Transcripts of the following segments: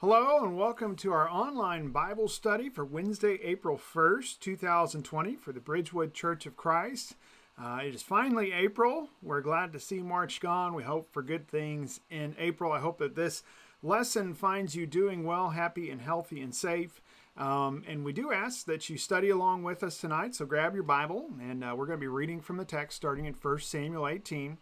Hello and welcome to our online Bible study for Wednesday, April 1st, 2020 for the Bridgewood Church of Christ. It is finally April. We're glad to see March gone. We hope for good things in April. I hope that this lesson finds you doing well, happy and healthy and safe. And we do ask that you study along with us tonight. So grab your Bible and we're going to be reading from the text starting in 1 Samuel 18.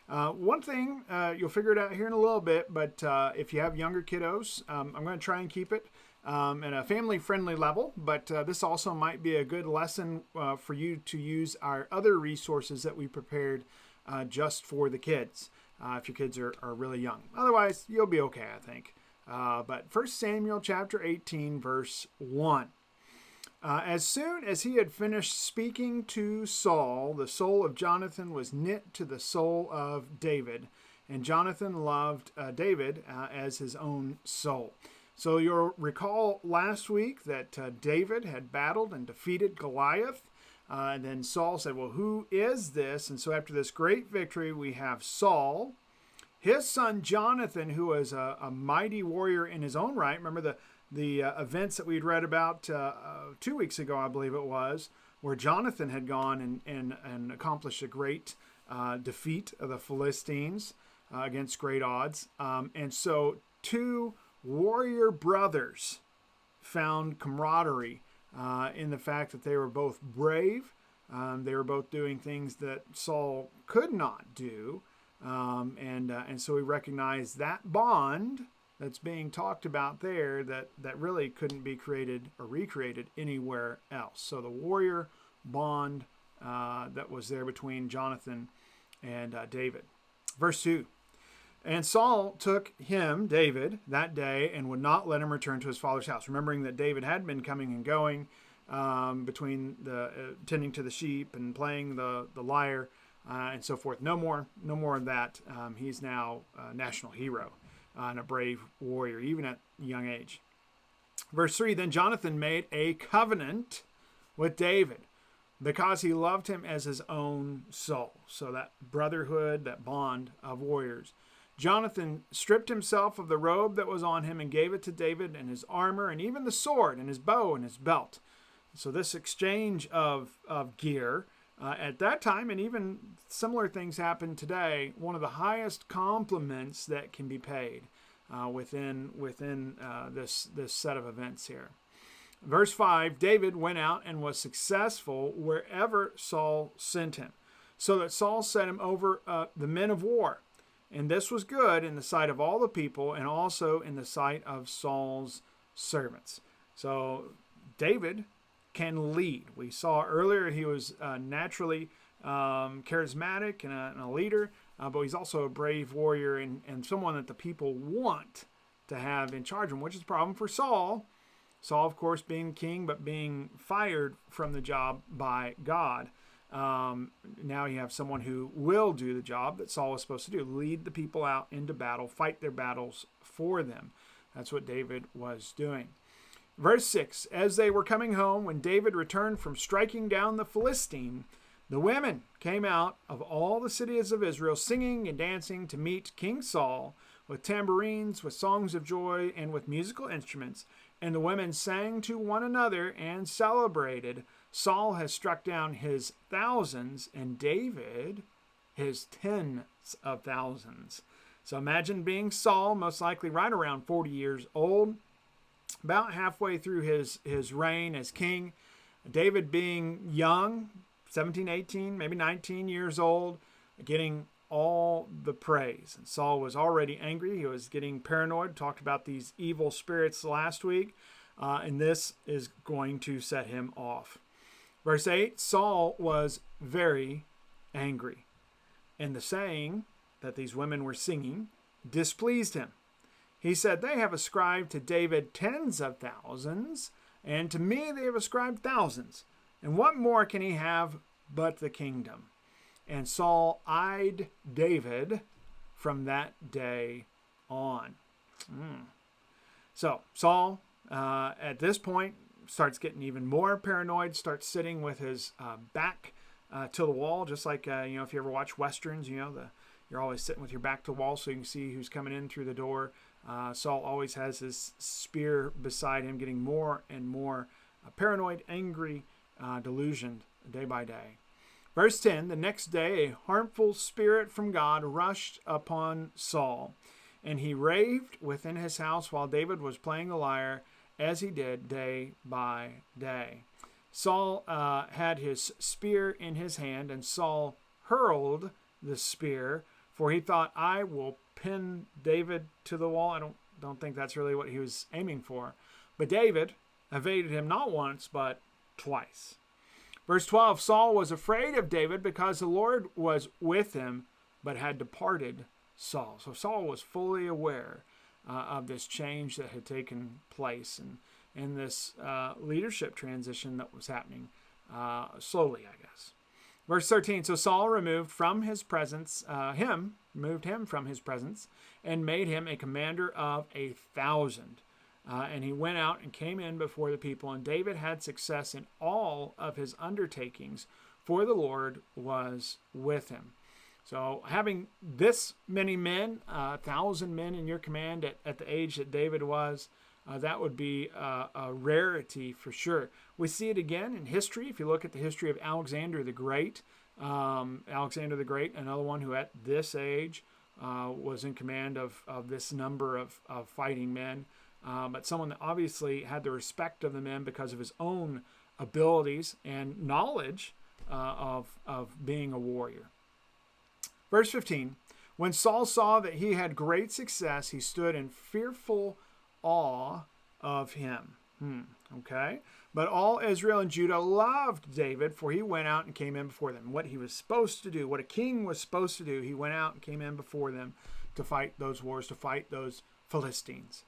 One thing, you'll figure it out here in a little bit, but if you have younger kiddos, I'm going to try and keep it at a family-friendly level, but this also might be a good lesson for you to use our other resources that we prepared just for the kids, if your kids are really young. Otherwise, you'll be okay, I think. But 1 Samuel chapter 18, verse 1. As soon as he had finished speaking to Saul, the soul of Jonathan was knit to the soul of David, and Jonathan loved David as his own soul. So you'll recall last week that David had battled and defeated Goliath. And then Saul said, well, who is this? And so after this great victory, we have Saul, his son Jonathan, who was a mighty warrior in his own right. Remember the events that we'd read about 2 weeks ago, I believe it was, where Jonathan had gone and accomplished a great defeat of the Philistines against great odds. And so two warrior brothers found camaraderie in the fact that they were both brave. They were both doing things that Saul could not do. And so we recognize that bond that's being talked about there that really couldn't be created or recreated anywhere else. So the warrior bond that was there between Jonathan and David. Verse 2. And Saul took him, David, that day and would not let him return to his father's house. Remembering that David had been coming and going between the tending to the sheep and playing the lyre and so forth. No more of that. He's now a national hero. And a brave warrior, even at a young age. Verse 3, then Jonathan made a covenant with David because he loved him as his own soul. So that brotherhood, that bond of warriors. Jonathan stripped himself of the robe that was on him and gave it to David and his armor and even the sword and his bow and his belt. So this exchange of gear at that time, and even similar things happen today, one of the highest compliments that can be paid within this set of events here. Verse 5, David went out and was successful wherever Saul sent him, so that Saul set him over the men of war. And this was good in the sight of all the people and also in the sight of Saul's servants. So David can lead. We saw earlier he was naturally charismatic and a leader, but he's also a brave warrior and someone that the people want to have in charge of him, which is a problem for Saul. Saul, of course, being king, but being fired from the job by God. Now you have someone who will do the job that Saul was supposed to do, lead the people out into battle, fight their battles for them. That's what David was doing. Verse 6, as they were coming home, when David returned from striking down the Philistine, the women came out of all the cities of Israel, singing and dancing to meet King Saul, with tambourines, with songs of joy, and with musical instruments. And the women sang to one another and celebrated. Saul has struck down his thousands, and David his tens of thousands. So imagine being Saul, most likely right around 40 years old, about halfway through his reign as king. David being young, 17, 18, maybe 19 years old, getting all the praise. And Saul was already angry. He was getting paranoid. Talked about these evil spirits last week. And this is going to set him off. Verse 8, Saul was very angry. And the saying that these women were singing displeased him. He said, they have ascribed to David tens of thousands, and to me they have ascribed thousands. And what more can he have but the kingdom? And Saul eyed David from that day on. So Saul, at this point, starts getting even more paranoid, starts sitting with his back to the wall, just like, if you ever watch Westerns, you're always sitting with your back to the wall so you can see who's coming in through the door. Saul always has his spear beside him, getting more and more paranoid, angry, delusioned day by day. Verse 10, the next day a harmful spirit from God rushed upon Saul, and he raved within his house while David was playing the lyre, as he did day by day. Saul had his spear in his hand, and Saul hurled the spear, for he thought, I will pin David to the wall. I don't think that's really what he was aiming for. But David evaded him not once, but twice. Verse 12, Saul was afraid of David because the Lord was with him, but had departed Saul. So Saul was fully aware of this change that had taken place and in this leadership transition that was happening slowly, I guess. Verse 13, so Saul removed him from his presence, and made him a commander of 1,000. And he went out and came in before the people, and David had success in all of his undertakings, for the Lord was with him. So having this many men, 1,000 men in your command at the age that David was, that would be a rarity for sure. We see it again in history. If you look at the history of Alexander the Great, another one who at this age was in command of this number of fighting men, but someone that obviously had the respect of the men because of his own abilities and knowledge of being a warrior. Verse 15, when Saul saw that he had great success, he stood in fearful awe of him. Okay. But all Israel and Judah loved David, for he went out and came in before them. What he was supposed to do, what a king was supposed to do, he went out and came in before them to fight those wars, to fight those Philistines.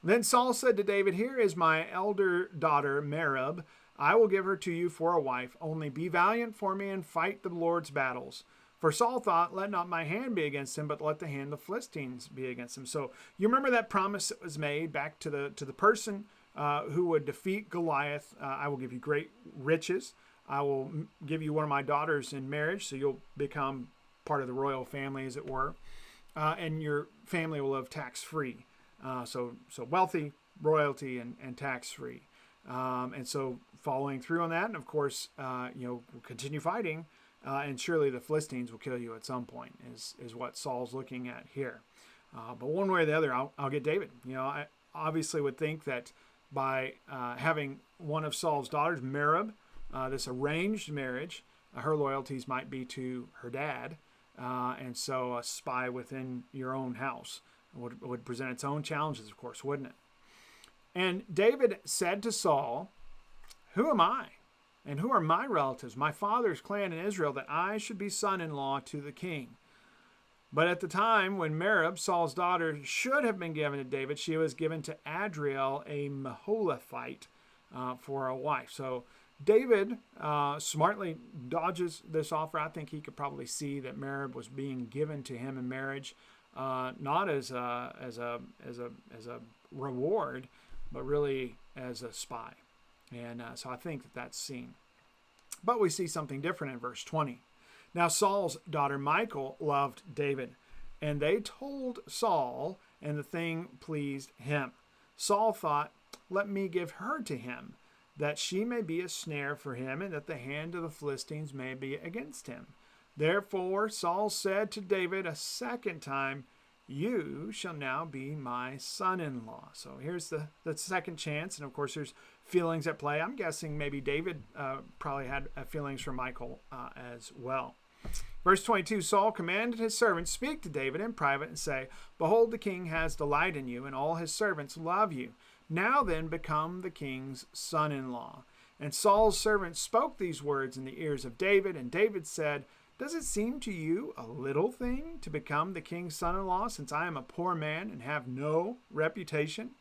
Then Saul said to David, here is my elder daughter, Merab. I will give her to you for a wife. Only be valiant for me and fight the Lord's battles. For Saul thought, let not my hand be against him, but let the hand of the Philistines be against him. So you remember that promise that was made back to the person who would defeat Goliath. I will give you great riches. I will give you one of my daughters in marriage, so you'll become part of the royal family, as it were. And your family will live tax-free. So wealthy, royalty, and tax-free. And so following through on that, and of course, we'll continue fighting. And surely the Philistines will kill you at some point, is what Saul's looking at here. But one way or the other, I'll get David. I obviously would think that by having one of Saul's daughters, Merab, this arranged marriage, her loyalties might be to her dad. And so a spy within your own house would present its own challenges, of course, wouldn't it? And David said to Saul, who am I? And who are my relatives, my father's clan in Israel, that I should be son-in-law to the king? But at the time when Merab, Saul's daughter, should have been given to David, she was given to Adriel, a Meholathite, for a wife. So David smartly dodges this offer. I think he could probably see that Merab was being given to him in marriage, not as a reward, but really as a spy. And so I think that's seen. But we see something different in verse 20. Now Saul's daughter Michal loved David, and they told Saul, and the thing pleased him. Saul thought, let me give her to him, that she may be a snare for him, and that the hand of the Philistines may be against him. Therefore Saul said to David a second time, you shall now be my son-in-law. So here's the second chance. And of course, there's feelings at play. I'm guessing maybe David probably had feelings for Michal as well. Verse 22, Saul commanded his servants, speak to David in private and say, behold, the king has delight in you, and all his servants love you. Now then, become the king's son-in-law. And Saul's servants spoke these words in the ears of David, and David said, does it seem to you a little thing to become the king's son-in-law, since I am a poor man and have no reputation?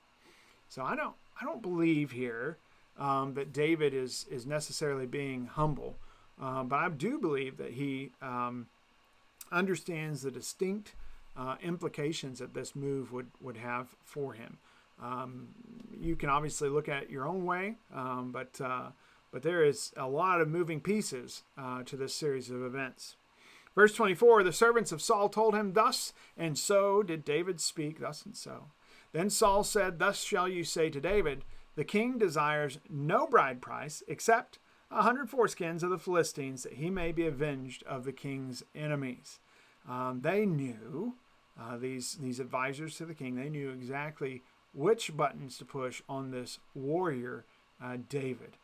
So I don't believe here that David is necessarily being humble, but I do believe that he understands the distinct implications that this move would have for him. You can obviously look at it your own way, but there is a lot of moving pieces to this series of events. Verse 24, the servants of Saul told him, thus and so did David speak, thus and so. Then Saul said, "Thus shall you say to David, the king desires no bride price except 100 foreskins of the Philistines, that he may be avenged of the king's enemies." They knew, these advisors to the king, they knew exactly which buttons to push on this warrior, David,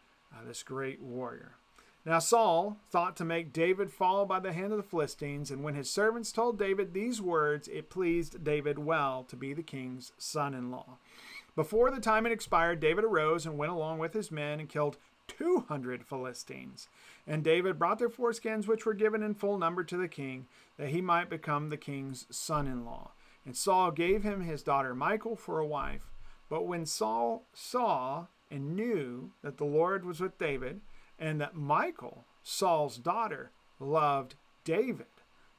this great warrior. Now Saul thought to make David fall by the hand of the Philistines, and when his servants told David these words, it pleased David well to be the king's son-in-law. Before the time had expired, David arose and went along with his men and killed 200 Philistines. And David brought their foreskins, which were given in full number to the king, that he might become the king's son-in-law. And Saul gave him his daughter Michal for a wife. But when Saul saw and knew that the Lord was with David, and that Michal, Saul's daughter, loved David,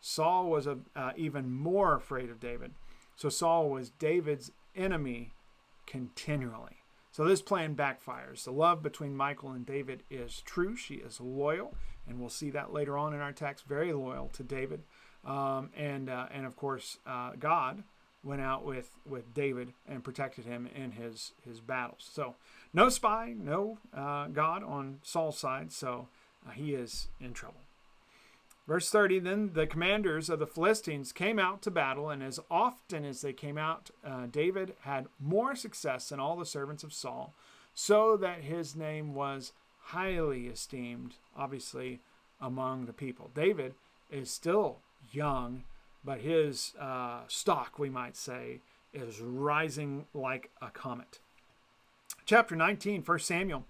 Saul was even more afraid of David. So Saul was David's enemy continually. So this plan backfires. The love between Michal and David is true. She is loyal, and we'll see that later on in our text, very loyal to David. And of course, God went out with David and protected him in his battles. So no spy, no God on Saul's side, so he is in trouble. Verse 30, then the commanders of the Philistines came out to battle, and as often as they came out, David had more success than all the servants of Saul, so that his name was highly esteemed, obviously, among the people. David is still young, but his stock, we might say, is rising like a comet. Chapter 19, 1 Samuel.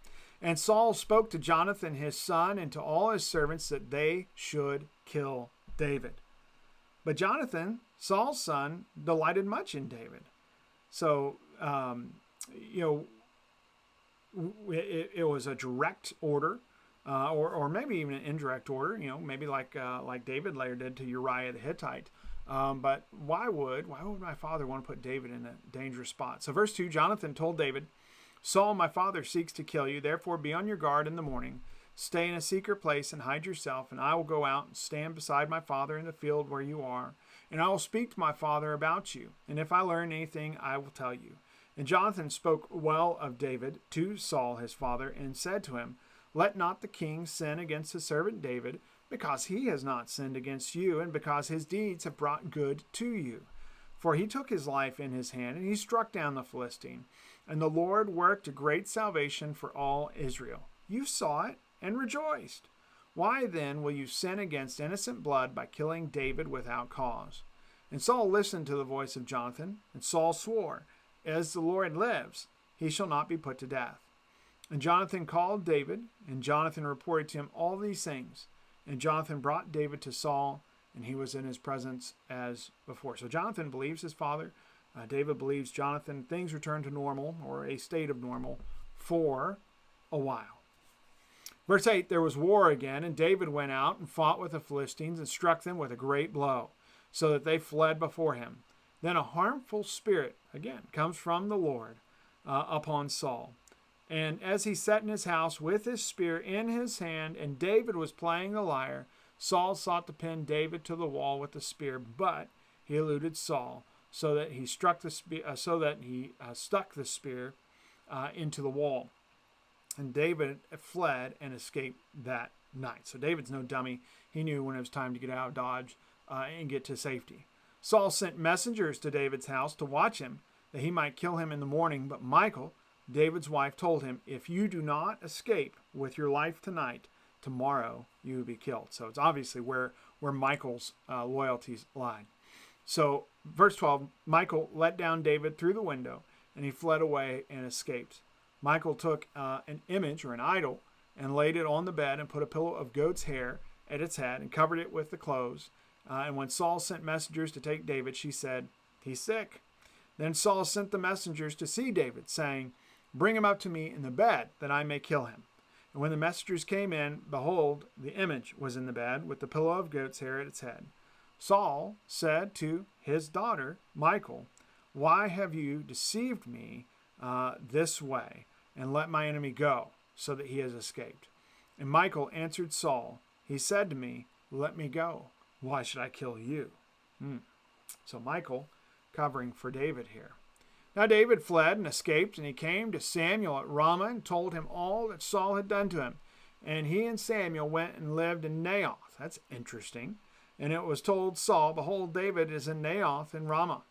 And Saul spoke to Jonathan his son and to all his servants that they should kill David. But Jonathan, Saul's son, delighted much in David. So, it was a direct order, or maybe even an indirect order. Maybe like David later did to Uriah the Hittite. But why would my father want to put David in a dangerous spot? So, verse 2, Jonathan told David, "Saul, my father, seeks to kill you. Therefore, be on your guard in the morning. Stay in a secret place and hide yourself, and I will go out and stand beside my father in the field where you are. And I will speak to my father about you. And if I learn anything, I will tell you." And Jonathan spoke well of David to Saul his father, and said to him, "Let not the king sin against his servant David, because he has not sinned against you, and because his deeds have brought good to you. For he took his life in his hand, and he struck down the Philistine. And the Lord worked a great salvation for all Israel. You saw it and rejoiced. Why then will you sin against innocent blood by killing David without cause?" And Saul listened to the voice of Jonathan, and Saul swore, "As the Lord lives, he shall not be put to death." And Jonathan called David, and Jonathan reported to him all these things. And Jonathan brought David to Saul, and he was in his presence as before. So Jonathan believes his father. David believes Jonathan. Things return to normal, or a state of normal, for a while. Verse 8, there was war again, and David went out and fought with the Philistines and struck them with a great blow, so that they fled before him. Then a harmful spirit, again, comes from the Lord upon Saul. And as he sat in his house with his spear in his hand, and David was playing the lyre, Saul sought to pin David to the wall with the spear, but he eluded Saul, so that he stuck the spear into the wall. And David fled and escaped that night. So David's no dummy. He knew when it was time to get out of Dodge and get to safety. Saul sent messengers to David's house to watch him, that he might kill him in the morning. But Michal, David's wife, told him, "If you do not escape with your life tonight, tomorrow you will be killed." So it's obviously where Michal's loyalties lied. So, verse 12, Michal let down David through the window, and he fled away and escaped. Michal took an image, or an idol, and laid it on the bed, and put a pillow of goat's hair at its head, and covered it with the clothes. And when Saul sent messengers to take David, she said, "He's sick." Then Saul sent the messengers to see David, saying, "Bring him up to me in the bed, that I may kill him." And when the messengers came in, behold, the image was in the bed, with the pillow of goat's hair at its head. Saul said to his daughter, Michal, "Why have you deceived me this way, and let my enemy go, so that he has escaped?" And Michal answered Saul, "He said to me, 'Let me go. Why should I kill you?'" So Michal covering for David here. Now David fled and escaped, and he came to Samuel at Ramah and told him all that Saul had done to him. And he and Samuel went and lived in Naioth. That's interesting. And it was told Saul, behold, David is in Naioth in Ramah.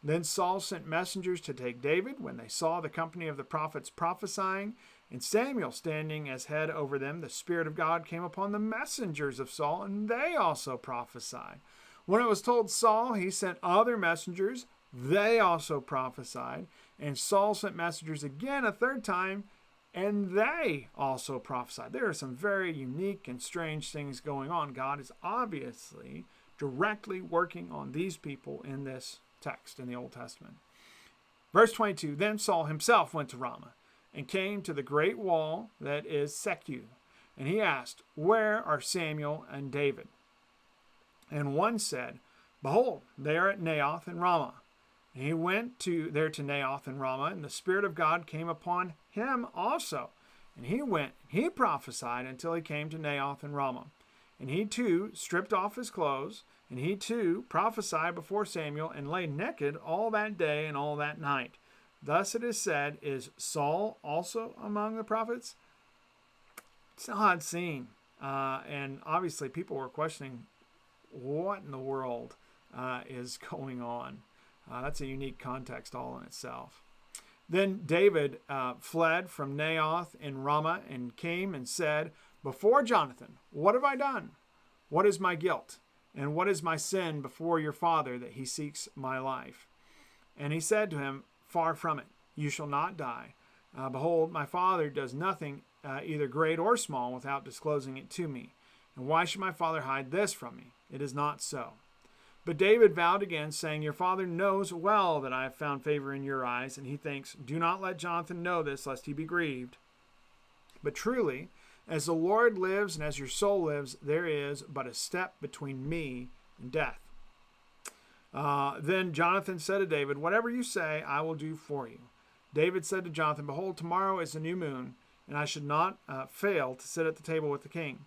Then Saul sent messengers to take David. When they saw the company of the prophets prophesying, and Samuel standing as head over them, the Spirit of God came upon the messengers of Saul, and they also prophesied. When it was told Saul, he sent other messengers. They also prophesied. And Saul sent messengers again a third time, and they also prophesied. There are some very unique and strange things going on. God is obviously directly working on these people in this text in the Old Testament. Verse 22, then Saul himself went to Ramah and came to the great wall that is Secu. And he asked, where are Samuel and David? And one said, behold, they are at Naioth in Ramah. And he went there to Naioth in Ramah, and the Spirit of God came upon him also. And he went, he prophesied until he came to Naioth in Ramah. And he too stripped off his clothes, and he too prophesied before Samuel, and lay naked all that day and all that night. Thus it is said, is Saul also among the prophets? It's an odd scene. And obviously people were questioning what in the world is going on. That's a unique context all in itself. Then David fled from Naioth in Ramah and came and said, before Jonathan, what have I done? What is my guilt? And what is my sin before your father that he seeks my life? And he said to him, far from it, you shall not die. Behold, my father does nothing, either great or small, without disclosing it to me. And why should my father hide this from me? It is not so. But David vowed again, saying, your father knows well that I have found favor in your eyes. And he thinks, do not let Jonathan know this, lest he be grieved. But truly, as the Lord lives and as your soul lives, there is but a step between me and death. Then Jonathan said to David, whatever you say, I will do for you. David said to Jonathan, behold, tomorrow is the new moon, and I should not fail to sit at the table with the king.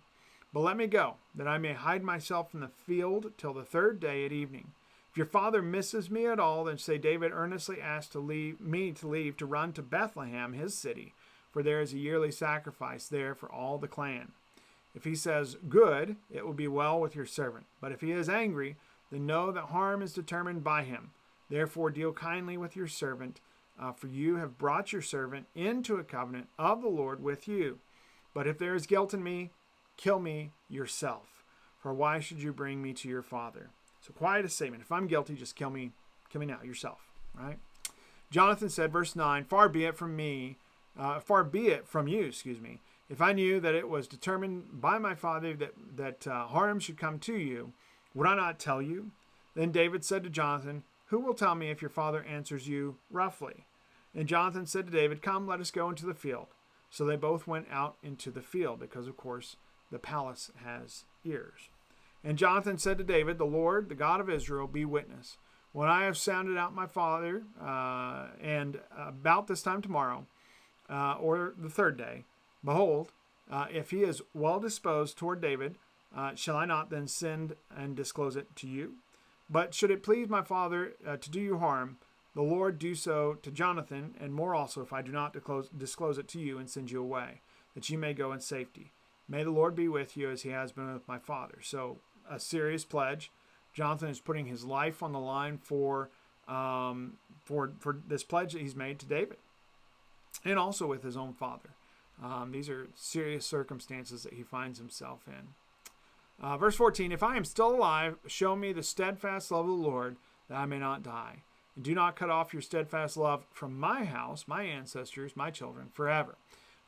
But let me go, that I may hide myself in the field till the third day at evening. If your father misses me at all, then say David earnestly asked to leave to run to Bethlehem, his city, for there is a yearly sacrifice there for all the clan. If he says, good, it will be well with your servant. But if he is angry, then know that harm is determined by him. Therefore deal kindly with your servant, for you have brought your servant into a covenant of the Lord with you. But if there is guilt in me, kill me yourself. For why should you bring me to your father? So quiet a statement. If I'm guilty, just kill me now, yourself. Right? Jonathan said, verse 9, far be it from you, if I knew that it was determined by my father that harm should come to you, would I not tell you? Then David said to Jonathan, who will tell me if your father answers you roughly? And Jonathan said to David, come, let us go into the field. So they both went out into the field, because, of course, the palace has ears. And Jonathan said to David, the Lord, the God of Israel, be witness. When I have sounded out my father, and about this time tomorrow, or the third day, behold, if he is well disposed toward David, shall I not then send and disclose it to you? But should it please my father to do you harm, the Lord do so to Jonathan, and more also if I do not disclose it to you and send you away, that you may go in safety. May the Lord be with you as he has been with my father. So a serious pledge. Jonathan is putting his life on the line for this pledge that he's made to David, and also with his own father. These are serious circumstances that he finds himself in. Verse 14, if I am still alive, show me the steadfast love of the Lord, that I may not die. And do not cut off your steadfast love from my house, my ancestors, my children, forever,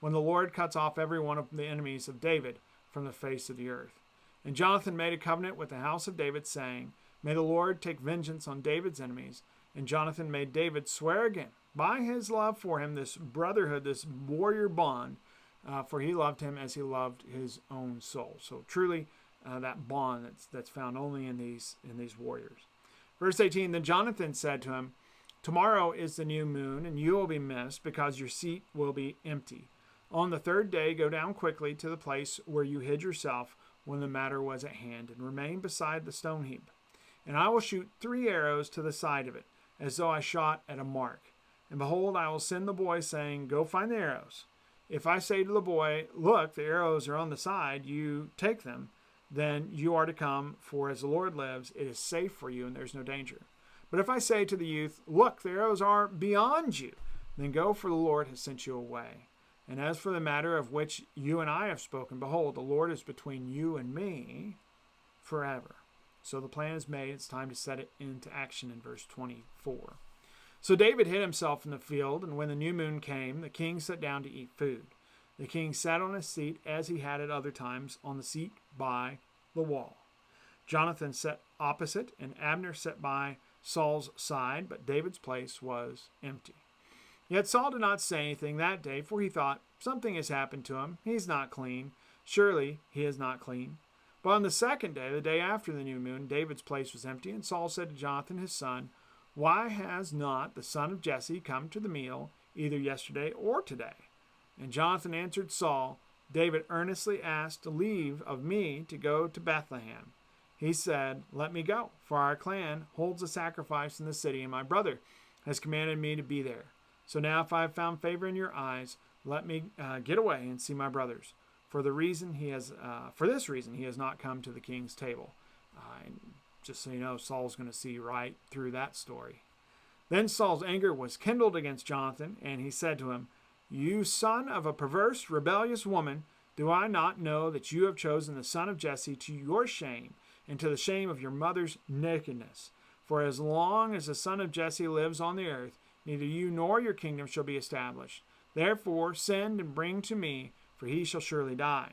when the Lord cuts off every one of the enemies of David from the face of the earth. And Jonathan made a covenant with the house of David, saying, may the Lord take vengeance on David's enemies. And Jonathan made David swear again, by his love for him, this brotherhood, this warrior bond, for he loved him as he loved his own soul. So truly, that bond that's found only in these warriors. Verse 18, then Jonathan said to him, tomorrow is the new moon, and you will be missed, because your seat will be empty. On the third day, go down quickly to the place where you hid yourself when the matter was at hand, and remain beside the stone heap. And I will shoot 3 arrows to the side of it, as though I shot at a mark. And behold, I will send the boy, saying, Go find the arrows. If I say to the boy, Look, the arrows are on the side, you take them, then you are to come, for as the Lord lives, it is safe for you, and there's no danger. But if I say to the youth, Look, the arrows are beyond you, then go, for the Lord has sent you away. And as for the matter of which you and I have spoken, behold, the Lord is between you and me forever. So the plan is made. It's time to set it into action in verse 24. So David hid himself in the field, and when the new moon came, the king sat down to eat food. The king sat on his seat, as he had at other times, on the seat by the wall. Jonathan sat opposite, and Abner sat by Saul's side, but David's place was empty. Yet Saul did not say anything that day, for he thought, Something has happened to him. He's not clean. Surely he is not clean. But on the second day, the day after the new moon, David's place was empty, and Saul said to Jonathan his son, Why has not the son of Jesse come to the meal, either yesterday or today? And Jonathan answered Saul, David earnestly asked leave of me to go to Bethlehem. He said, Let me go, for our clan holds a sacrifice in the city, and my brother has commanded me to be there. So now if I have found favor in your eyes, let me get away and see my brothers. For this reason, he has not come to the king's table. And just so you know, Saul's going to see right through that story. Then Saul's anger was kindled against Jonathan, and he said to him, You son of a perverse, rebellious woman, do I not know that you have chosen the son of Jesse to your shame and to the shame of your mother's nakedness? For as long as the son of Jesse lives on the earth, neither you nor your kingdom shall be established. Therefore send and bring to me, for he shall surely die.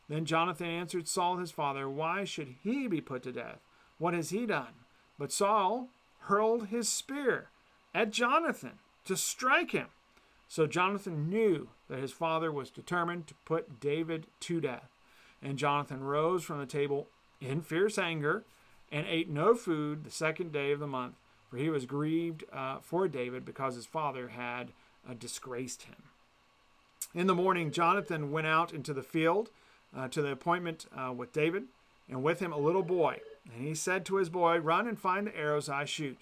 Then Jonathan answered Saul his father, Why should he be put to death? What has he done? But Saul hurled his spear at Jonathan to strike him. So Jonathan knew that his father was determined to put David to death. And Jonathan rose from the table in fierce anger and ate no food the second day of the month, for he was grieved for David because his father had disgraced him. In the morning, Jonathan went out into the field to the appointment with David, and with him a little boy. And he said to his boy, Run and find the arrows I shoot.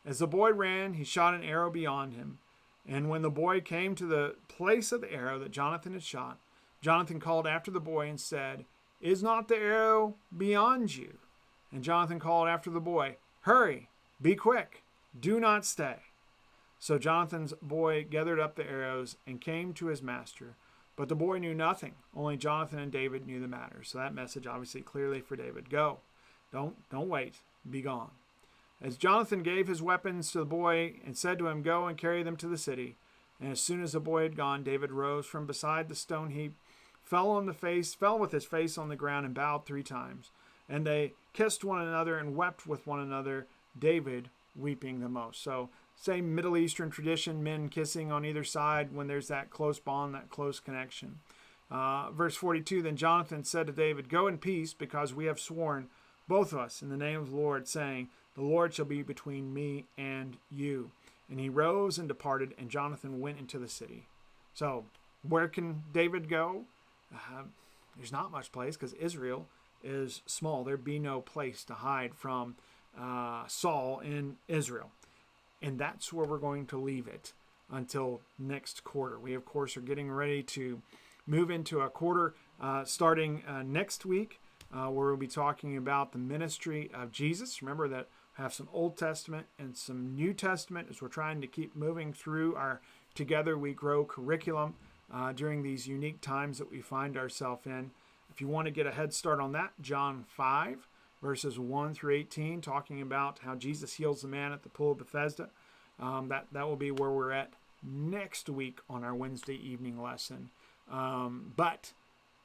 As the boy ran, he shot an arrow beyond him. And when the boy came to the place of the arrow that Jonathan had shot, Jonathan called after the boy and said, Is not the arrow beyond you? And Jonathan called after the boy, Hurry, be quick, do not stay. So Jonathan's boy gathered up the arrows and came to his master. But the boy knew nothing. Only Jonathan and David knew the matter. So that message obviously clearly for David. Go. Don't wait. Be gone. As Jonathan gave his weapons to the boy and said to him, Go and carry them to the city. And as soon as the boy had gone, David rose from beside the stone heap, fell with his face on the ground, and bowed 3 times. And they kissed one another and wept with one another, David weeping the most. So same Middle Eastern tradition, men kissing on either side when there's that close bond, that close connection. Verse 42, Then Jonathan said to David, Go in peace, because we have sworn, both of us, in the name of the Lord, saying, The Lord shall be between me and you. And he rose and departed, and Jonathan went into the city. So where can David go? There's not much place, because Israel is small. There'd be no place to hide from Saul in Israel. And that's where we're going to leave it until next quarter. We, of course, are getting ready to move into a quarter starting next week, where we'll be talking about the ministry of Jesus. Remember that I have some Old Testament and some New Testament as we're trying to keep moving through our Together We Grow curriculum during these unique times that we find ourselves in. If you want to get a head start on that, John 5, verses 1 through 18, talking about how Jesus heals the man at the pool of Bethesda. That will be where we're at next week on our Wednesday evening lesson. But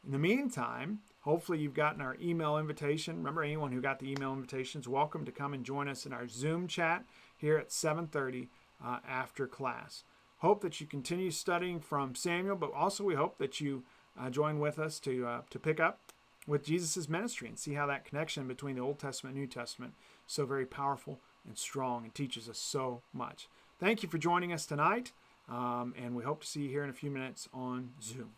in the meantime, hopefully you've gotten our email invitation. Remember, anyone who got the email invitation is welcome to come and join us in our Zoom chat here at 7:30 after class. Hope that you continue studying from Samuel, but also we hope that you join with us to pick up with Jesus' ministry and see how that connection between the Old Testament and New Testament is so very powerful and strong and teaches us so much. Thank you for joining us tonight, and we hope to see you here in a few minutes on Zoom.